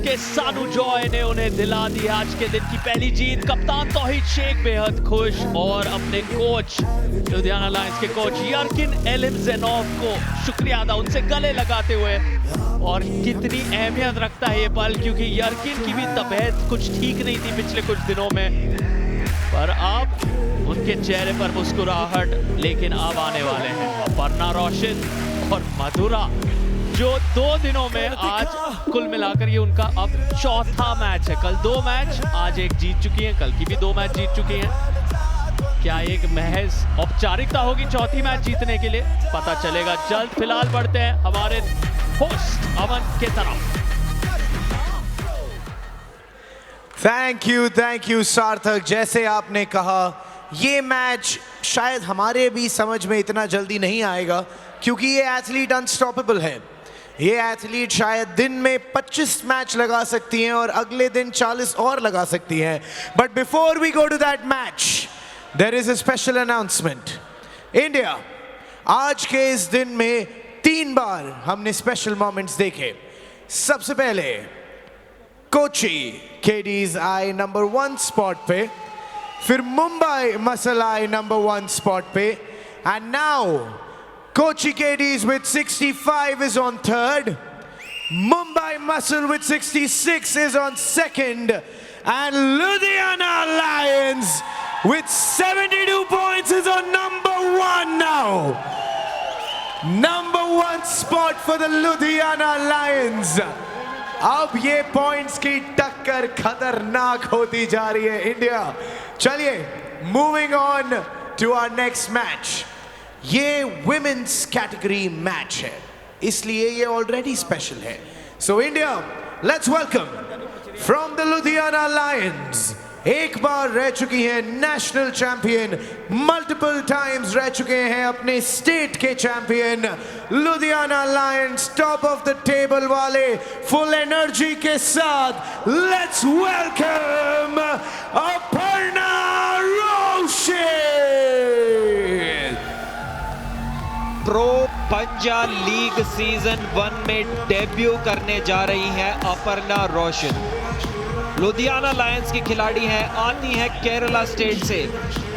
के सानू जॉय ने उन्हें दिला दी आज के दिन की पहली जीत। कप्तान तौहीद शेख बेहद खुश और अपने कोच लुधियाना लायंस के कोच यर्किन एलिमज़ेनोव को शुक्रिया अदा उनसे गले लगाते हुए। और कितनी अहमियत रखता है ये पल, क्योंकि यर्किन की भी तबीयत कुछ ठीक नहीं थी पिछले कुछ दिनों में, पर अब उनके चेहरे पर मुस्कुराहट लेकिन अब आने वाले हैं अपर्णा रोशन और मधुरा, जो 2 दिनों में आज कुल मिलाकर ये उनका अब चौथा मैच है। कल 2 मैच, आज 1 जीत चुकी हैं, कल की भी 2 मैच जीत चुकी हैं। क्या एक महज औपचारिकता होगी चौथी मैच जीतने के लिए, पता चलेगा जल्द। फिलहाल बढ़ते हैं हमारे होस्ट अमन के तरफ। थैंक यू सार्थक। जैसे आपने कहा, ये मैच शायद हमारे भी समझ में इतना जल्दी नहीं आएगा, क्योंकि ये एथलीट अनस्टॉपेबल है। ये एथलीट शायद दिन में 25 मैच लगा सकती हैं और अगले दिन 40 और लगा सकती हैं। But before we go to that match, there is a special announcement. India, आज के इस दिन में 3 बार हमने स्पेशल मोमेंट्स देखे। सबसे पहले कोची केडीज आए नंबर 1 स्पॉट पे, फिर मुंबई मसल आए नंबर 1 स्पॉट पे, and now Kochi KDs with 65 is on 3rd, Mumbai Muscle with 66 is on 2nd, and Ludhiana Lions with 72 points is on number 1 now. Number 1 spot for the Ludhiana Lions. अब ये points की टक्कर खतरनाक होती जा रही है इंडिया। चलिए, moving on to our next match. ये विमेंस कैटेगरी मैच है, इसलिए ये ऑलरेडी स्पेशल है। So India, let's welcome from the Ludhiana lions, एक बार रह चुकी हैं नेशनल चैंपियन, मल्टीपल टाइम्स रह चुके हैं अपने स्टेट के champion, Ludhiana Lions top of the table वाले फुल एनर्जी के साथ। Let's welcome Aparna Roshan. Pro पंजा लीग सीजन 1 में डेब्यू करने जा रही है अपर्णा रोशन। लुधियाना लायंस की खिलाड़ी हैं, आती है केरला स्टेट से।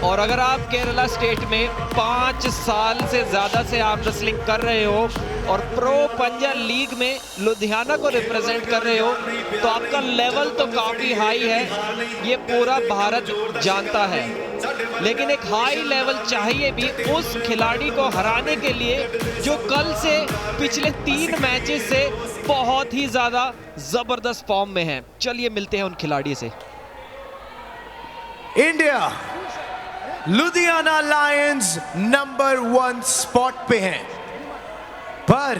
और अगर आप केरला स्टेट में 5 साल से ज़्यादा से आर्म रेसलिंग कर रहे हो और प्रो पंजा लीग में लुधियाना को रिप्रेजेंट कर रहे हो, तो आपका लेवल तो काफ़ी हाई है, ये पूरा भारत जानता है। लेकिन एक हाई लेवल चाहिए भी उस खिलाड़ी को हराने के लिए जो कल से पिछले 3 मैचेस से बहुत ही ज़्यादा ज़बरदस्त फॉर्म में है। चलिए मिलते हैं उन खिलाड़ी से। India, Ludhiana Lions number 1 spot पे हैं, पर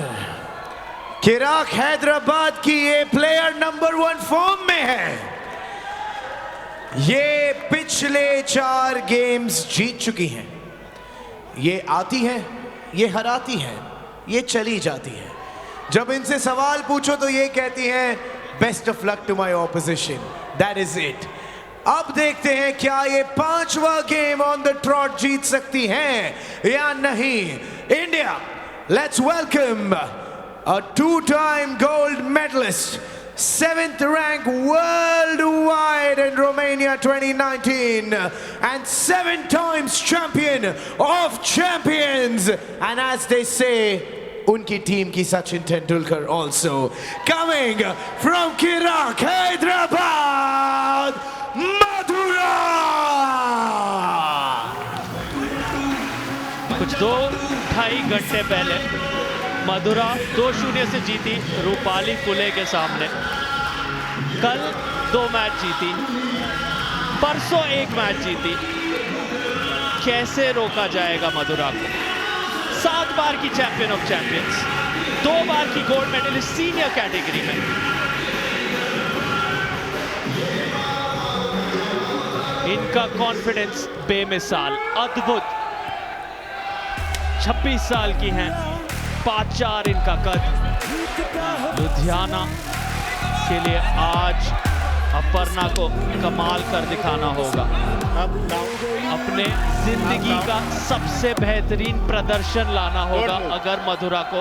किराक हैदराबाद की ये प्लेयर नंबर 1 फॉर्म में है। ये पिछले 4 गेम्स जीत चुकी हैं। ये आती हैं, ये हराती हैं, ये चली जाती हैं। जब इनसे सवाल पूछो तो ये कहती हैं best of luck to my opposition, that is it. अब देखते हैं क्या ये 5वां गेम ऑन द ट्रॉट जीत सकती हैं या नहीं। India, let's welcome a 2-time gold medalist, 7th rank worldwide in Romania 2019, and 7 times champion of champions, and as they say, उनकी टीम की Sachin Tendulkar also coming from Kirak, Hyderabad, मधुरा। कुछ 2-2.5 घंटे पहले मधुरा 2-0 से जीती रूपाली फुले के सामने। कल 2 मैच जीती, परसों 1 मैच जीती। कैसे रोका जाएगा मधुरा को? 7 बार की चैंपियन ऑफ चैंपियंस, 2 बार की गोल्ड मेडलिस्ट सीनियर कैटेगरी में। इनका कॉन्फिडेंस बेमिसाल, अद्भुत। 26 साल की हैं, 5'4" इनका कद। लुधियाना के लिए आज अपर्णा को कमाल कर दिखाना होगा। अपने जिंदगी का सबसे बेहतरीन प्रदर्शन लाना होगा अगर मधुरा को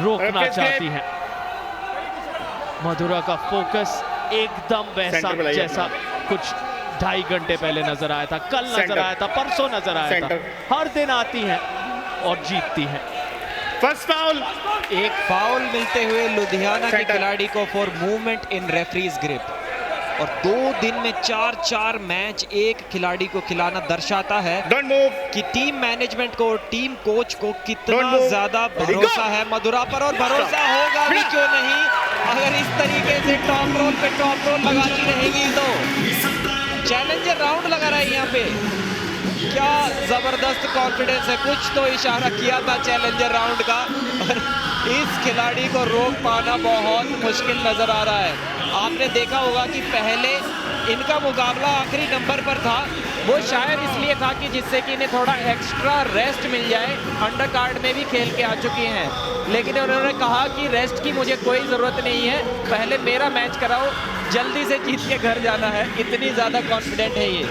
रोकना चाहती हैं। मधुरा का फोकस एकदम वैसा जैसा कुछ 2.5 घंटे पहले नजर आया था, कल नजर आया था, परसों नजर आया था। हर दिन आती हैं और जीतती हैं। फर्स्ट फाउल, एक फाउल मिलते हुए लुधियाना के खिलाड़ी को for movement in referees grip. और 2 दिन में 4 मैच एक खिलाड़ी को खिलाना दर्शाता है कि टीम मैनेजमेंट को, टीम कोच को कितना ज्यादा भरोसा है मधुरा पर। और भरोसा होगा भी क्यों नहीं, अगर इस तरीके से टॉप रोल पे टॉप रोल लगाती रहेगी तो। चैलेंजर राउंड लगा रहा है यहाँ पे, क्या जबरदस्त कॉन्फिडेंस है। कुछ तो इशारा किया था चैलेंजर राउंड का, और इस खिलाड़ी को रोक पाना बहुत मुश्किल नजर आ रहा है। आपने देखा होगा कि पहले इनका मुकाबला आखिरी नंबर पर था, वो शायद इसलिए था कि जिससे कि इन्हें थोड़ा एक्स्ट्रा रेस्ट मिल जाए। अंडर कार्ड में भी खेल के आ चुकी हैं, लेकिन उन्होंने कहा कि रेस्ट की मुझे कोई ज़रूरत नहीं है, पहले मेरा मैच कराओ, जल्दी से जीत के घर जाना है। इतनी ज़्यादा कॉन्फिडेंट है ये।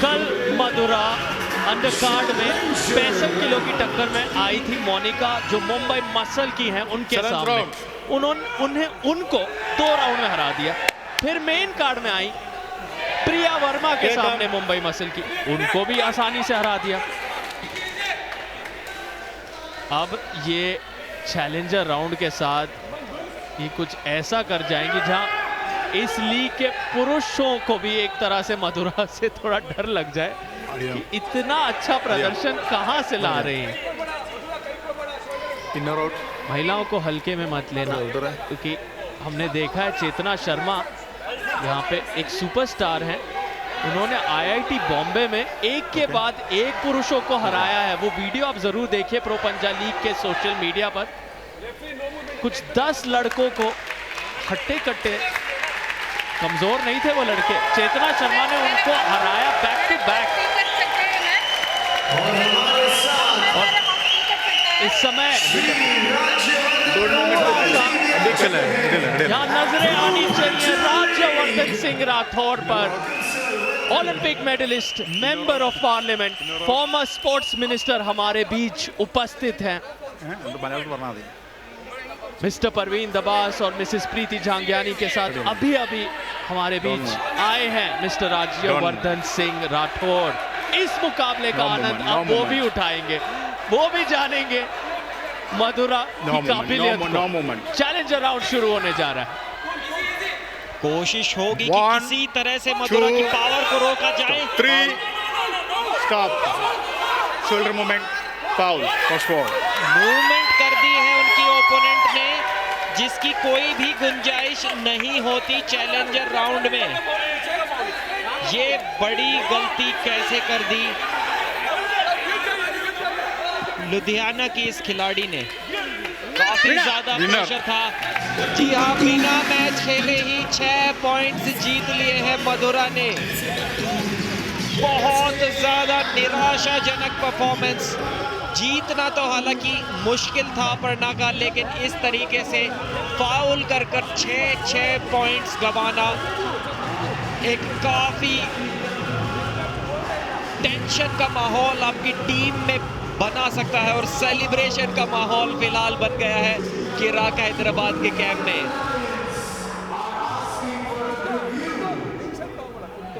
कल मधुरा अंडर कार्ड में 65 किलो की टक्कर में आई थी मोनिका, जो मुंबई मसल की हैं, उनके सामने उनको 2 राउंड में हरा दिया। फिर मेन कार्ड में आई प्रिया वर्मा के सामने मुंबई मसल की, उनको भी आसानी से हरा दिया। अब ये चैलेंजर राउंड के साथ ये कुछ ऐसा कर जाएंगे जहां इस लीग के पुरुषों को भी एक तरह से मधुरा से थोड़ा डर लग जाए कि इतना अच्छा प्रदर्शन कहां से ला रहे हैं। महिलाओं को हल्के में मत लेना, क्योंकि हमने देखा है चेतना शर्मा यहाँ पे एक सुपरस्टार हैं, उन्होंने आईआईटी बॉम्बे में एक के बाद एक पुरुषों को हराया है। वो वीडियो आप जरूर देखिए प्रो पंजा लीग के सोशल मीडिया पर। कुछ 10 लड़कों को हट्टे कट्टे, कमजोर नहीं थे वो लड़के, चेतना शर्मा ने उनको हराया बैक टू बैक। और इस समय यहाँ नजरें आनी चाहिए राज्यवर्धन सिंह राठौर पर, Olympic medalist, member of parliament, former sports minister हमारे बीच उपस्थित हैं। मिस्टर परवीन दबास और मिसेस प्रीति झांगियानी के साथ अभी हमारे बीच आए हैं मिस्टर राज्यवर्धन सिंह राठौर। इस मुकाबले का आनंद अब वो भी उठाएंगे, वो भी जानेंगे मधुरा की काबिलियत को। चैलेंजर राउंड शुरू होने जा रहा है। कोशिश होगी कि किसी तरह से मधुरा की पावर को रोका जाए। 3 stop, shoulder movement, foul, first foul. Movement कर दी है उनकी ओपोनेंट ने, जिसकी कोई भी गुंजाइश नहीं होती चैलेंजर राउंड में। ये बड़ी गलती कैसे कर दी लुधियाना की इस खिलाड़ी ने। काफी ज्यादा प्रेशर था। जी हाँ, बिना मैच खेले ही 6 पॉइंट्स जीत लिए हैं मधुरा ने। बहुत ज्यादा निराशाजनक परफॉर्मेंस। जीतना तो हालांकि मुश्किल था अपर्णा का, लेकिन इस तरीके से फाउल कर 6 पॉइंट्स गंवाना एक काफी टेंशन का माहौल आपकी टीम में बना सकता है। और सेलिब्रेशन का माहौल फिलहाल बन गया है किराक हैदराबाद के कैंप में।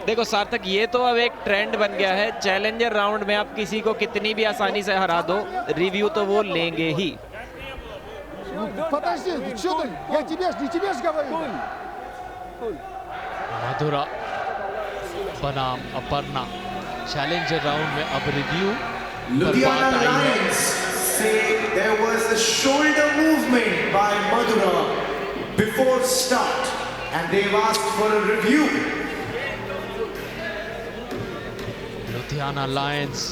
देखो सार्थक, ये तो अब एक ट्रेंड बन गया है। चैलेंजर राउंड में आप किसी को कितनी भी आसानी से हरा दो, रिव्यू तो वो लेंगे ही। मधुरा बनाम अपर्णा चैलेंजर राउंड में अब review Ludhiana Lions say there was a shoulder movement by Madhura before start and they've asked for a review. Ludhiana Lions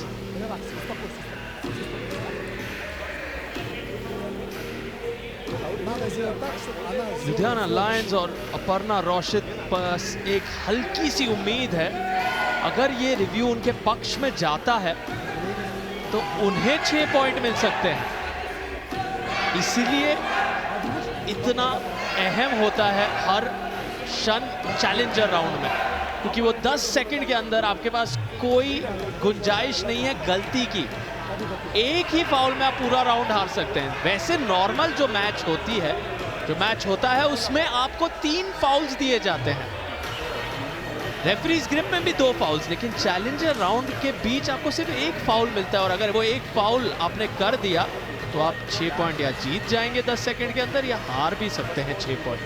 Ludhiana Lions और अपर्णा रोशित पास एक हल्की सी उम्मीद है। अगर ये रिव्यू उनके पक्ष में जाता है तो उन्हें 6 पॉइंट मिल सकते हैं। इसीलिए इतना अहम होता है हर क्षण चैलेंजर राउंड में, क्योंकि वो 10 सेकंड के अंदर आपके पास कोई गुंजाइश नहीं है गलती की। एक ही फाउल में आप पूरा राउंड हार सकते हैं। वैसे नॉर्मल जो मैच होती है जो मैच होता है उसमें आपको 3 फाउल्स दिए जाते हैं। रेफरीज ग्रिप में भी 2 फाउल्स, लेकिन चैलेंजर राउंड के बीच आपको सिर्फ 1 फाउल मिलता है, और अगर वो 1 फाउल आपने कर दिया तो आप 6 पॉइंट या जीत जाएंगे 10 सेकंड के अंदर, या हार भी सकते हैं 6 पॉइंट।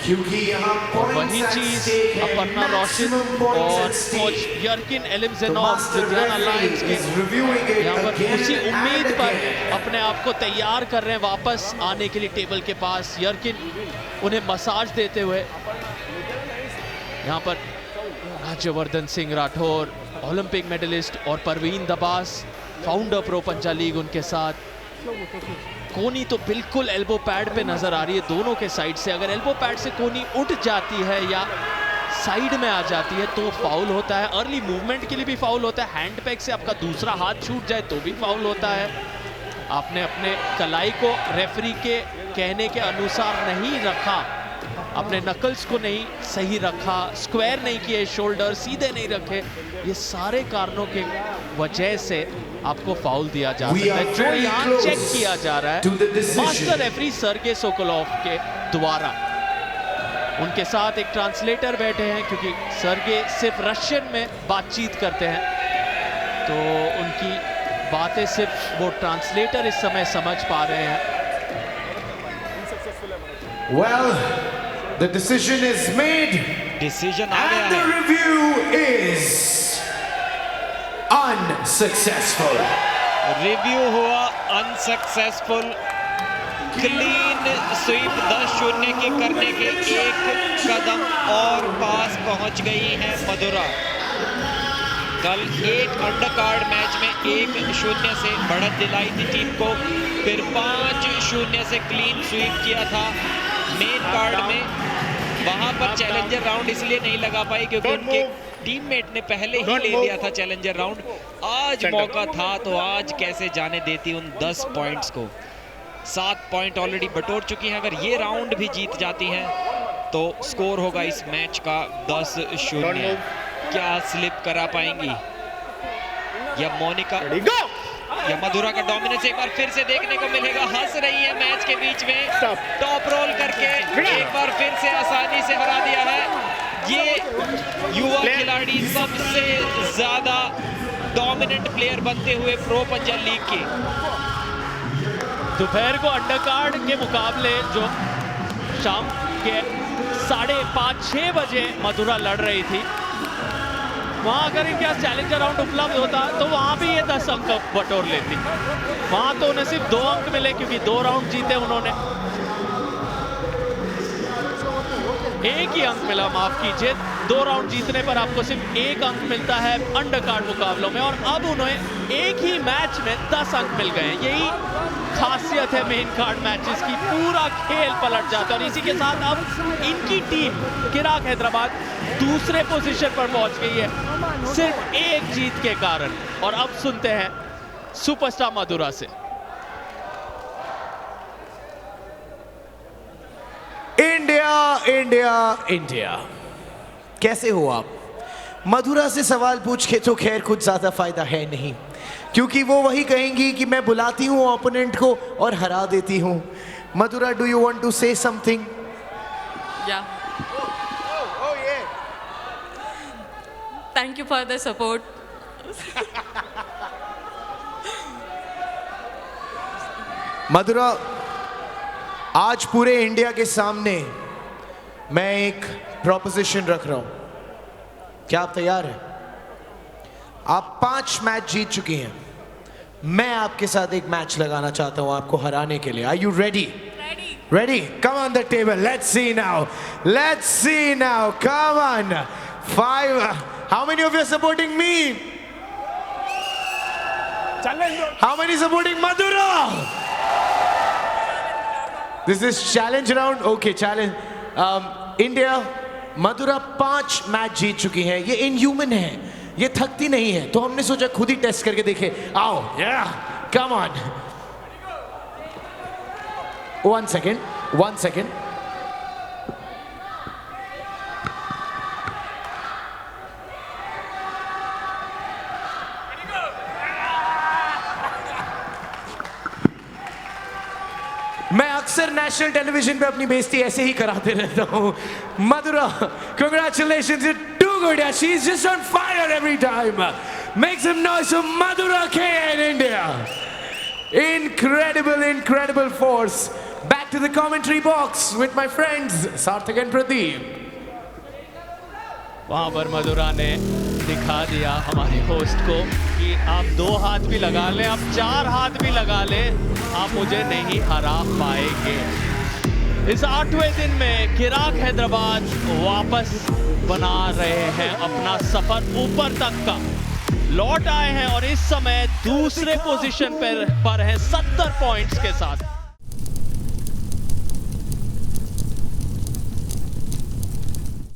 क्योंकि यहाँ वही चीज अपर्णा रोशन और कोच यर्किन एलिमज़ेनोव लुधियाना लायंस के यहाँ पर उसी उम्मीद पर अपने आप को तैयार कर रहे हैं वापस आने के लिए टेबल के पास। यर्किन उन्हें मसाज देते हुए यहाँ पर राज्यवर्धन सिंह राठौर, ओलंपिक मेडलिस्ट, और परवीन दबास, फाउंडर प्रो पंजा लीग, उनके साथ। कोनी तो बिल्कुल एल्बो पैड पे नजर आ रही है दोनों के साइड से। अगर एल्बो पैड से कोनी उठ जाती है या साइड में आ जाती है तो फाउल होता है। अर्ली मूवमेंट के लिए भी फाउल होता है। हैंड पैक से आपका दूसरा हाथ छूट जाए तो भी फाउल होता है। आपने अपने कलाई को रेफरी के कहने के अनुसार नहीं रखा, अपने नकल्स को नहीं सही रखा, स्क्वायर नहीं किए, शोल्डर सीधे नहीं रखे, ये सारे कारणों के वजह से आपको फाउल दिया जा सकता है, जो यहाँ चेक किया जा रहा है मास्टर रेफरी सर्गे सोकोलोव के द्वारा। उनके साथ एक ट्रांसलेटर बैठे हैं, क्योंकि सर्गे सिर्फ रशियन में बातचीत करते हैं, तो उनकी बातें सिर्फ वो ट्रांसलेटर इस समय समझ पा रहे हैं। Well, the decision is made, decision आ गया and the है। review is unsuccessful. रिव्यू हुआ अनसक्सेसफुल। क्लीन स्वीप 10-0 की करने के 1 कदम और पास पहुंच गई है मधुरा। कल एक अंडरकार्ड मैच में 1-0 से बढ़त दिलाई थी टीम को, फिर 5-0 से क्लीन स्वीप किया था मेन कार्ड में। वहां पर चैलेंजर राउंड इसलिए नहीं लगा पाई क्योंकि उनके टीममेट ने पहले ही ले लिया था चैलेंजर राउंड। आज मौका था तो आज कैसे जाने देती उन 10 पॉइंट्स को। 7 पॉइंट ऑलरेडी बटोर चुकी हैं। अगर ये राउंड भी जीत जाती हैं तो स्कोर होगा इस मैच का 10-0। क्या स्लिप करा पाएंगी या मोनिका या मधुरा का डोमिनेंस एक बार फिर से देखने को मिलेगा। हंस रही है मैच के बीच में, टॉप रोल करके एक बार फिर से आसानी से हरा दिया है। ये युवा खिलाड़ी सबसे ज्यादा डोमिनेंट प्लेयर बनते हुए प्रो पंजा लीग की। दोपहर को अंडरकार्ड के मुकाबले जो शाम के 5:30-6 बजे मधुरा लड़ रही थी, वहां अगर इनके पास चैलेंजर राउंड उपलब्ध होता तो वहां भी ये 10 अंक बटोर लेती। वहां तो उन्हें सिर्फ 2 अंक मिले क्योंकि 2 राउंड जीते उन्होंने। 1 ही अंक मिला, माफ कीजिए। 2 राउंड जीतने पर आपको सिर्फ 1 अंक मिलता है अंडरकार्ड मुकाबलों में, और अब उन्हें एक ही मैच में 10 अंक मिल गए हैं। यही खासियत है मेन कार्ड मैचेस की, पूरा खेल पलट जाता है। और इसी के साथ अब इनकी टीम किराक हैदराबाद दूसरे पोजीशन पर पहुंच गई है सिर्फ 1 जीत के कारण। और अब सुनते हैं सुपरस्टार मधुरा से। इंडिया इंडिया इंडिया, कैसे हो आप? मधुरा से सवाल पूछ के तो खैर कुछ ज्यादा फायदा है नहीं, क्योंकि वो वही कहेंगी कि मैं बुलाती हूँ ओपोनेंट को और हरा देती हूँ। Madhura, do you want to say something? Yeah. Thank you for the support. Madhura, आज पूरे इंडिया के सामने मैं एक प्रोपोजिशन रख रहा हूं। क्या आप तैयार हैं? आप 5 मैच जीत चुकी हैं। मैं आपके साथ एक मैच लगाना चाहता हूं आपको हराने के लिए। Are you ready? Ready? Come on the table. Let's see now. Let's see now. Come on. 5. How many of you are supporting me? How many supporting Madhura? This is challenge round. Okay, challenge. India, Madhura 5 match जीत चुकी हैं। ये inhuman है, ये थकती नहीं है, तो हमने सोचा खुद ही टेस्ट करके देखे। आओ, yeah, come on. 1 second. 1 second. मैं अक्सर नेशनल टेलीविजन पे अपनी बेइज्जती ऐसे ही कराते रहता हूँ. मधुरा, congratulations, you're too good. Yeah, she's just on fire every time. Make some noise for Madhura K in India. Incredible force. Back to the commentary box with my friends Sarthak and Pradeep. वहां पर मधुरा ने दिखा दिया हमारे host को कि आप 2 हाथ भी लगा लें, आप 4 हाथ भी लगा लें, आप मुझे नहीं हरा पाएंगे. इस 8वें दिन में किराक हैदराबाद वापस बना रहे हैं अपना सफर ऊपर तक का. लौट आए हैं और इस समय दूसरे पोजीशन पर हैं 70 पॉइंट्स के साथ.